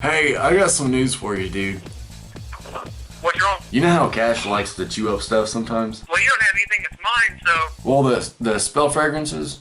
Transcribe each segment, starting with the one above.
Hey, I got some news for you, dude. What's wrong? You know how Cash likes to chew up stuff sometimes? Well, you don't have anything that's mine, so... Well, the spell fragrances?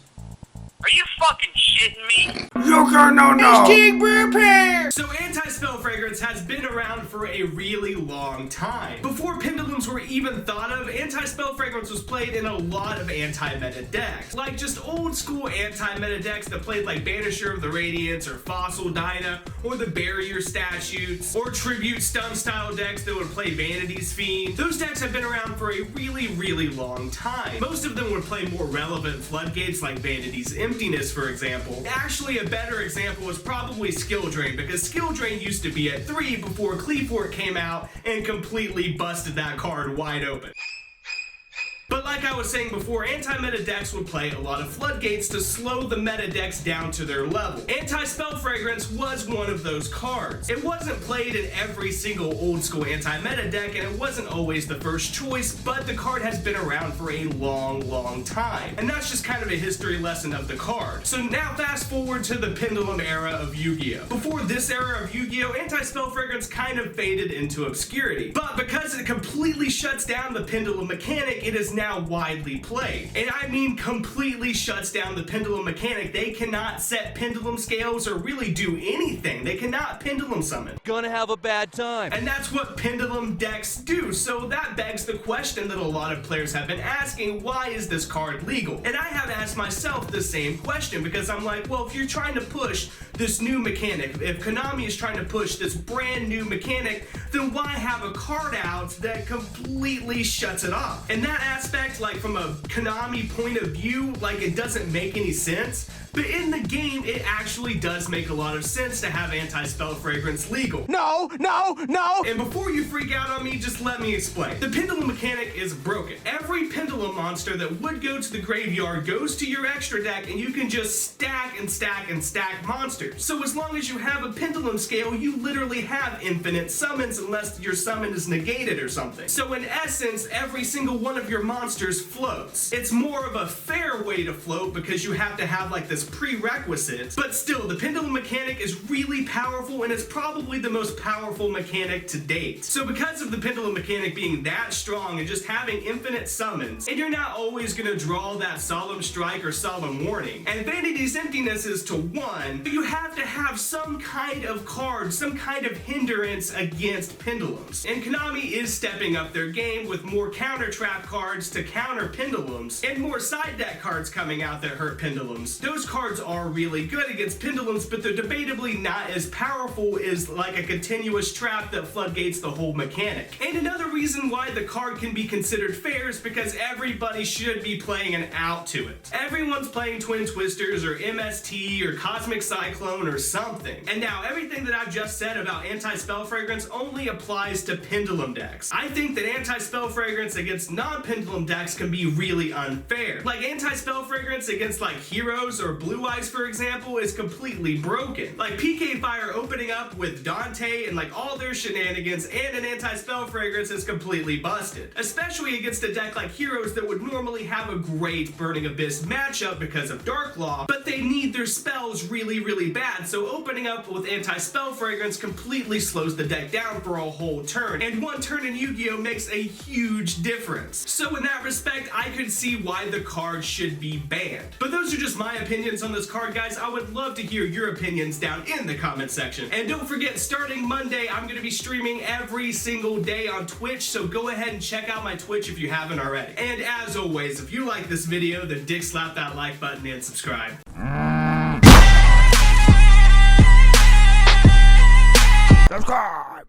Are you fucking shitting me? YugiNoNo! So anti-spell fragrance has been around for a really long time. Before pendulums were even thought of, anti-spell fragrance was played in a lot of anti-meta decks. Like just old school anti-meta decks that played like Banisher of the Radiance or Fossil Dyna or the Barrier Statutes or Tribute Stun style decks that would play Vanity's Fiend. Those decks have been around for a really long time. Most of them would play more relevant floodgates like Vanity's Emptiness, for example. Actually, a better example was probably Skill Drain, because Skill Drain used to be at 3 before Cleaveport came out and completely busted that card wide open. But like I was saying before, anti-meta decks would play a lot of floodgates to slow the meta decks down to their level. Anti-spell fragrance was one of those cards. It wasn't played in every single old school anti-meta deck, and it wasn't always the first choice, but the card has been around for a long time. And that's just kind of a history lesson of the card. So now fast forward to the Pendulum era of Yu-Gi-Oh! Before this era of Yu-Gi-Oh! Anti-spell fragrance kind of faded into obscurity. But because it completely shuts down the pendulum mechanic, it is now widely played. And I mean completely shuts down the pendulum mechanic. They cannot set pendulum scales or really do anything. They cannot pendulum summon. Gonna have a bad time. And that's what pendulum decks do. So that begs the question that a lot of players have been asking, why is this card legal? And I have asked myself the same question, because I'm like, well, if you're trying to push this new mechanic, if Konami is trying to push this brand new mechanic, then why have a card out that completely shuts it off? In that aspect, like from a Konami point of view, like it doesn't make any sense. But in the game, it actually does make a lot of sense to have anti-spell fragrance legal. No! And before you freak out on me, just let me explain. The pendulum mechanic is broken. Every pendulum monster that would go to the graveyard goes to your extra deck, and you can just stack and stack monsters. So as long as you have a pendulum scale, you literally have infinite summons unless your summon is negated or something. So in essence, every single one of your monsters floats. It's more of a fair way to float because you have to have like this prerequisite, but still, the pendulum mechanic is really powerful, and it's probably the most powerful mechanic to date. So because of the pendulum mechanic being that strong and just having infinite summons, and you're not always gonna draw that Solemn Strike or Solemn Warning, and Vanity's Emptiness is to 1, you have to have some kind of card, some kind of hindrance against pendulums. And Konami is stepping up their game with more counter trap cards to counter pendulums, and more side deck cards coming out that hurt pendulums. Those cards are really good against pendulums, but they're debatably not as powerful as like a continuous trap that floodgates the whole mechanic. And another reason why the card can be considered fair is because everybody should be playing an out to it. Everyone's playing Twin Twisters or MST or Cosmic Cyclone or something. And now everything that I've just said about anti-spell fragrance only applies to pendulum decks. I think that anti-spell fragrance against non-pendulum decks can be really unfair. Like anti-spell fragrance against like heroes or Blue Eyes, for example, is completely broken. Like PK Fire opening up with Dante and like all their shenanigans and an anti-spell fragrance is completely busted. Especially against a deck like Heroes that would normally have a great Burning Abyss matchup because of Dark Law, but they need their spells really bad, so opening up with anti-spell fragrance completely slows the deck down for a whole turn, and one turn in Yu-Gi-Oh! Makes a huge difference. So in that respect, I could see why the card should be banned. But those are just my opinions on this card, guys. I would love to hear your opinions down in the comment section. And don't forget, starting Monday, I'm going to be streaming every single day on Twitch, so go ahead and check out my Twitch if you haven't already. And as always, if you like this video, then dick slap that like button and subscribe.